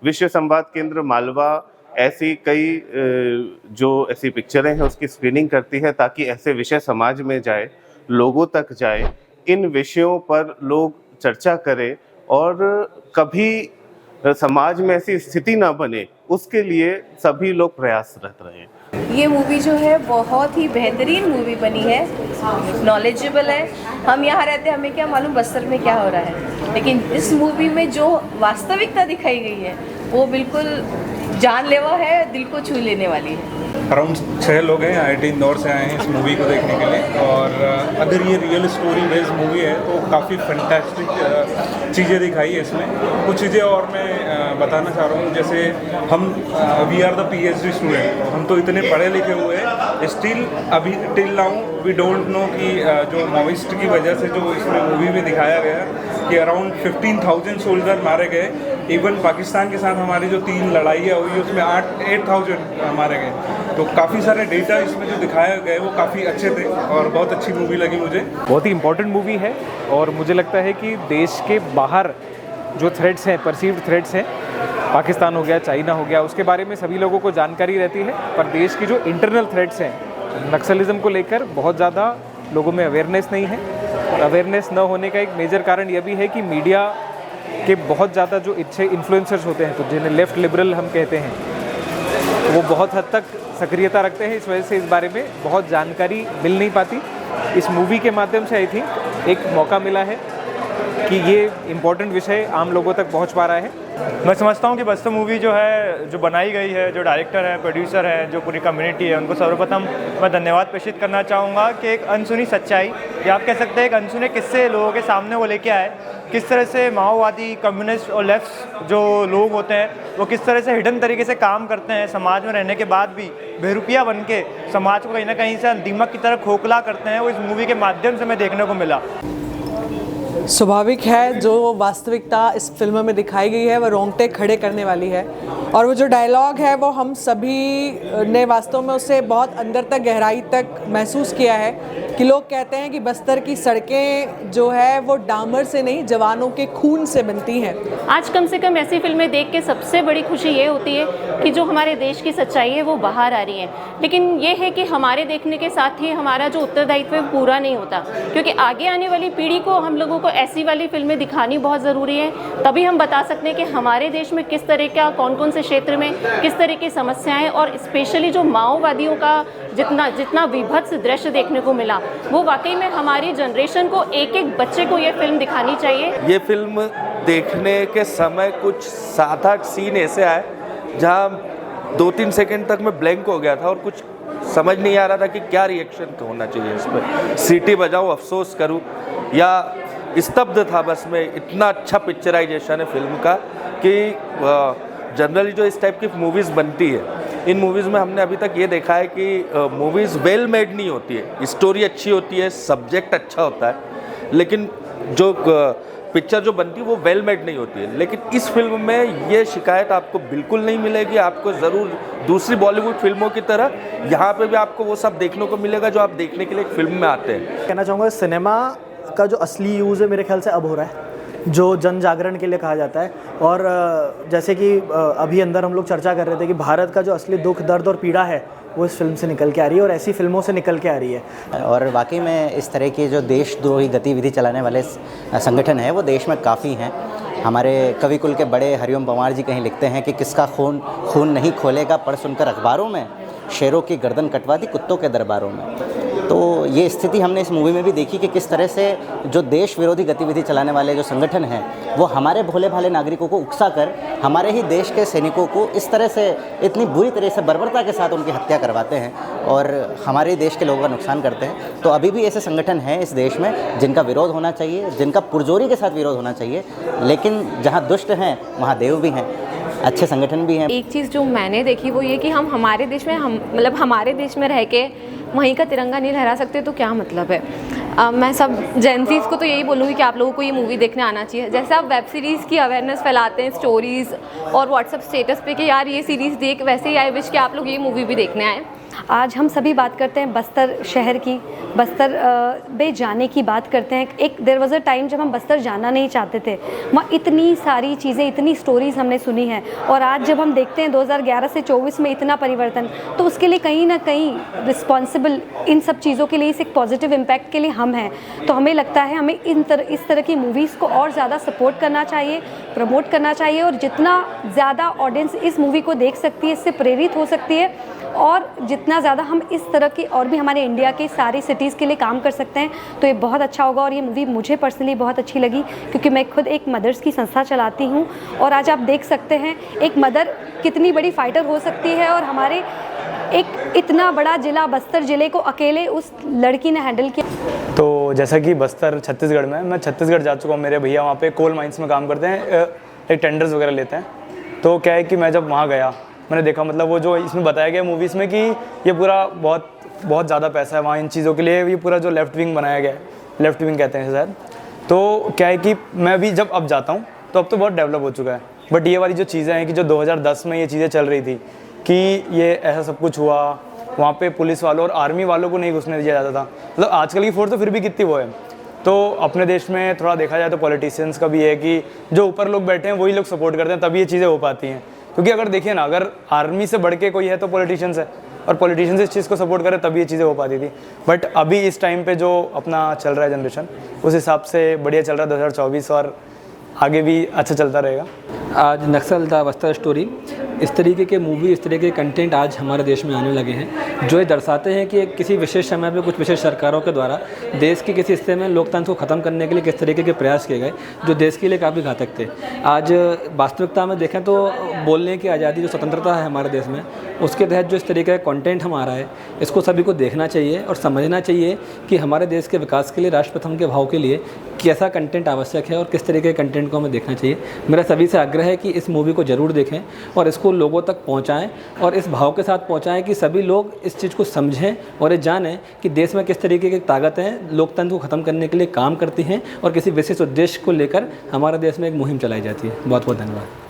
विश्व संवाद केंद्र मालवा ऐसी कई जो ऐसी पिक्चरें हैं उसकी स्क्रीनिंग करती है ताकि ऐसे विषय समाज में जाए, लोगों तक जाए, इन विषयों पर लोग चर्चा करें और कभी समाज में ऐसी स्थिति ना बने उसके लिए सभी लोग प्रयासरत रहें। ये मूवी जो है बहुत ही बेहतरीन मूवी बनी है, नॉलेजेबल है। हम यहाँ रहते हैं, हमें क्या मालूम बस्तर में क्या हो रहा है, लेकिन इस मूवी में जो वास्तविकता दिखाई गई है वो बिल्कुल जानलेवा है, दिल को छू लेने वाली है। अराउंड 6 लोग हैं IIT इंदौर से आए हैं इस मूवी को देखने के लिए, और अगर ये रियल स्टोरी बेस्ड मूवी है तो काफ़ी फैंटास्टिक चीज़ें दिखाई है इसमें। कुछ चीज़ें और मैं बताना चाह रहा हूँ, जैसे हम we are the PhD student, हम तो इतने पढ़े लिखे हुए हैं, स्टिल अभी till now we don't know कि जो माओइस्ट की वजह से जो इसमें मूवी में दिखाया गया कि अराउंड 15,000 सोल्जर मारे गए। इवन पाकिस्तान के साथ हमारी जो 3 लड़ाइयाँ हुई उसमें 8,000 मारे गए। तो काफ़ी सारे डेटा इसमें जो दिखाए गए वो काफ़ी अच्छे थे और बहुत अच्छी मूवी लगी मुझे। बहुत ही इम्पोर्टेंट मूवी है और मुझे लगता है कि देश के बाहर जो थ्रेट्स हैं, परसीव्ड थ्रेट्स हैं, पाकिस्तान हो गया, चाइना हो गया, उसके बारे में सभी लोगों को जानकारी रहती है, पर देश की जो इंटरनल थ्रेट्स हैं, नक्सलिज्म को लेकर बहुत ज़्यादा लोगों में अवेयरनेस नहीं है। और अवेयरनेस न होने का एक मेजर कारण यह भी है कि मीडिया के बहुत ज़्यादा जो अच्छे इन्फ्लुएंसर्स होते हैं, तो जिन्हें लेफ़्ट लिबरल हम कहते हैं, वो बहुत हद तक सक्रियता रखते हैं। इस वजह से इस बारे में बहुत जानकारी मिल नहीं पाती। इस मूवी के माध्यम से आई थिंक एक मौका मिला है कि ये इम्पोर्टेंट विषय आम लोगों तक पहुंच पा रहा है। मैं समझता हूँ कि बस्तर मूवी जो है, जो बनाई गई है, जो डायरेक्टर है, प्रोड्यूसर है, जो पूरी कम्युनिटी है, उनको सर्वप्रथम मैं धन्यवाद प्रेषित करना चाहूँगा कि एक अनसुनी सच्चाई, या आप कह सकते हैं एक अनसुने किस्से लोगों के सामने वो लेके आए, किस तरह से माओवादी, कम्युनिस्ट और लेफ्ट जो लोग होते हैं वो किस तरह से हिडन तरीके से काम करते हैं, समाज में रहने के बाद भी बेरुपिया बन के समाज को कहीं ना कहीं से दीमक की तरह खोखला करते हैं। वो इस मूवी के माध्यम से मैं देखने को मिला। स्वाभाविक है, जो वास्तविकता इस फिल्म में दिखाई गई है वह रोंगटे खड़े करने वाली है, और वो जो डायलॉग है वो हम सभी ने वास्तव में उसे बहुत अंदर तक, गहराई तक महसूस किया है कि लोग कहते हैं कि बस्तर की सड़कें जो है वो डामर से नहीं, जवानों के खून से बनती हैं। आज कम से कम ऐसी फिल्में देख के सबसे बड़ी खुशी ये होती है कि जो हमारे देश की सच्चाई है वो बाहर आ रही है, लेकिन ये है कि हमारे देखने के साथ ही हमारा जो उत्तरदायित्व है पूरा नहीं होता, क्योंकि आगे आने वाली पीढ़ी को हम लोगों को ऐसी वाली फिल्में दिखानी बहुत ज़रूरी है। तभी हम बता सकते हैं कि हमारे देश में किस तरह का, कौन कौन से क्षेत्र में किस तरह की समस्याएं, और स्पेशली जो माओवादियों का जितना विभत्स दृश्य देखने को मिला, वो वाकई में हमारी जनरेशन को, एक एक बच्चे को ये फिल्म दिखानी चाहिए। ये फिल्म देखने के समय कुछ 7-8 सीन ऐसे आए जहाँ 2-3 सेकंड तक मैं ब्लैंक हो गया था और कुछ समझ नहीं आ रहा था कि क्या रिएक्शन होना चाहिए इस पर। सीटी बजाऊँ, अफसोस करूँ, या स्तब्ध था बस मैं। इतना अच्छा पिक्चराइजेशन है फिल्म का कि जनरली जो इस टाइप की मूवीज़ बनती है, इन मूवीज़ में हमने अभी तक ये देखा है कि मूवीज़ वेल मेड नहीं होती है, स्टोरी अच्छी होती है, सब्जेक्ट अच्छा होता है, लेकिन जो पिक्चर जो बनती है वो वेल मेड नहीं होती है। लेकिन इस फिल्म में ये शिकायत आपको बिल्कुल नहीं मिलेगी। आपको ज़रूर दूसरी बॉलीवुड फिल्मों की तरह यहाँ पे भी आपको वो सब देखने को मिलेगा जो आप देखने के लिए फिल्म में आते हैं। कहना चाहूँगा, सिनेमा का जो असली यूज़ है मेरे ख्याल से अब हो रहा है, जो जन जागरण के लिए कहा जाता है। और जैसे कि अभी अंदर हम लोग चर्चा कर रहे थे कि भारत का जो असली दुख, दर्द और पीड़ा है वो इस फिल्म से निकल के आ रही है और ऐसी फिल्मों से निकल के आ रही है। और वाकई में इस तरह की जो देशद्रोही गतिविधि चलाने वाले संगठन है वो देश में काफ़ी हैं। हमारे कवि कुल के बड़े हरिओम पंवार जी कहीं लिखते हैं कि किसका खून नहीं खोलेगा, पढ़ सुनकर अखबारों में, शेरों की गर्दन कटवा दी कुत्तों के दरबारों में। तो ये स्थिति हमने इस मूवी में भी देखी कि किस तरह से जो देश विरोधी गतिविधि चलाने वाले जो संगठन हैं वो हमारे भोले भाले नागरिकों को उकसा कर हमारे ही देश के सैनिकों को इस तरह से, इतनी बुरी तरह से, बर्बरता के साथ उनकी हत्या करवाते हैं और हमारे देश के लोगों का नुकसान करते हैं। तो अभी भी ऐसे संगठन हैं इस देश में जिनका विरोध होना चाहिए, जिनका पुरजोरी के साथ विरोध होना चाहिए, लेकिन जहाँ दुष्ट हैं वहाँ देव भी हैं, अच्छे संगठन भी हैं। एक चीज़ जो मैंने देखी वो ये कि हम हमारे देश में, मतलब हमारे देश में रह के वहीं का तिरंगा नहीं लहरा सकते तो क्या मतलब है। मैं सब जेंसीज को तो यही बोलूँगी कि आप लोगों को ये मूवी देखने आना चाहिए। जैसे आप वेब सीरीज़ की अवेयरनेस फैलाते हैं स्टोरीज़ और व्हाट्सएप स्टेटस पे कि यार ये सीरीज़ देख, वैसे ही आई विश कि आप लोग ये मूवी भी देखने आए। आज हम सभी बात करते हैं बस्तर शहर की, बस्तर में जाने की बात करते हैं। एक देयर वाज अ टाइम जब हम बस्तर जाना नहीं चाहते थे, वहाँ इतनी सारी चीज़ें, इतनी स्टोरीज़ हमने सुनी हैं, और आज जब हम देखते हैं 2011 से 24 में इतना परिवर्तन, तो उसके लिए कहीं ना कहीं रिस्पॉन्सिबल इन सब चीज़ों के लिए, इस एक पॉजिटिव इम्पैक्ट के लिए हम हैं। तो हमें लगता है हमें इस तरह की मूवीज़ को और ज़्यादा सपोर्ट करना चाहिए, प्रमोट करना चाहिए, और जितना ज़्यादा ऑडियंस इस मूवी को देख सकती है, इससे प्रेरित हो सकती है, और जितना ज़्यादा हम इस तरह के और भी हमारे इंडिया के सारी सिटीज़ के लिए काम कर सकते हैं तो ये बहुत अच्छा होगा। और ये मूवी मुझे पर्सनली बहुत अच्छी लगी क्योंकि मैं खुद एक मदर्स की संस्था चलाती हूँ, और आज आप देख सकते हैं एक मदर कितनी बड़ी फाइटर हो सकती है, और हमारे एक इतना बड़ा ज़िला बस्तर ज़िले को अकेले उस लड़की ने हैंडल किया। तो जैसा कि बस्तर छत्तीसगढ़ में, मैं छत्तीसगढ़ जा चुका हूँ, मेरे भैया वहाँ पे कोल माइंस में काम करते हैं, एक टेंडर्स वगैरह लेते हैं। तो क्या है कि मैं जब वहाँ गया, मैंने देखा मतलब वो जो इसमें बताया गया मूवीज़ में कि ये पूरा बहुत ज़्यादा पैसा है वहाँ इन चीज़ों के लिए, ये पूरा जो लेफ़्ट विंग बनाया गया है, लेफ़्ट विंग कहते हैं शायद। तो क्या है कि मैं भी जब अब जाता हूँ तो अब तो बहुत डेवलप हो चुका है, बट ये वाली जो चीज़ें हैं कि जो 2010 में ये चीज़ें चल रही थी कि ये ऐसा सब कुछ हुआ, वहाँ पे पुलिस वालों और आर्मी वालों को नहीं घुसने दिया जाता था, मतलब आजकल की फोर्स तो फिर भी कितनी वो है। तो अपने देश में थोड़ा देखा जाए तो पॉलिटिशियंस का भी है कि जो ऊपर लोग बैठे हैं वही लोग सपोर्ट करते हैं, तभी ये चीज़ें हो पाती हैं। क्योंकि अगर देखिए ना, अगर आर्मी से बढ़ के कोई है तो पॉलिटिशियंस है, और पॉलिटिशियंस इस चीज़ को सपोर्ट करें तभी ये चीज़ें हो पाती थी। बट अभी इस टाइम पे जो अपना चल रहा है जनरेशन, उस हिसाब से बढ़िया चल रहा है 2024, और आगे भी अच्छा चलता रहेगा। आज नक्सल द बस्तर स्टोरी, इस तरीके के मूवी, इस तरीके के कंटेंट आज हमारे देश में आने लगे हैं, जो ये दर्शाते हैं कि किसी विशेष समय पे कुछ विशेष सरकारों के द्वारा देश के किसी हिस्से में लोकतंत्र को ख़त्म करने के लिए किस तरीके के प्रयास किए गए, जो देश के लिए काफ़ी घातक थे। आज वास्तविकता में देखें तो बोलने की आज़ादी, जो स्वतंत्रता है हमारे देश में, उसके तहत जो इस तरीके का कंटेंट हमारा है, इसको सभी को देखना चाहिए और समझना चाहिए कि हमारे देश के विकास के लिए, राष्ट्र प्रथम के भाव के लिए कैसा कंटेंट आवश्यक है और किस तरीके के कंटेंट को हमें देखना चाहिए। मेरा सभी से आग्रह है कि इस मूवी को ज़रूर देखें और इसको लोगों तक पहुंचाएं, और इस भाव के साथ पहुंचाएं कि सभी लोग इस चीज़ को समझें और ये जानें कि देश में किस तरीके की ताकतें लोकतंत्र को ख़त्म करने के लिए काम करती हैं, और किसी विशेष उद्देश्य को लेकर हमारे देश में एक मुहिम चलाई जाती है। बहुत बहुत धन्यवाद।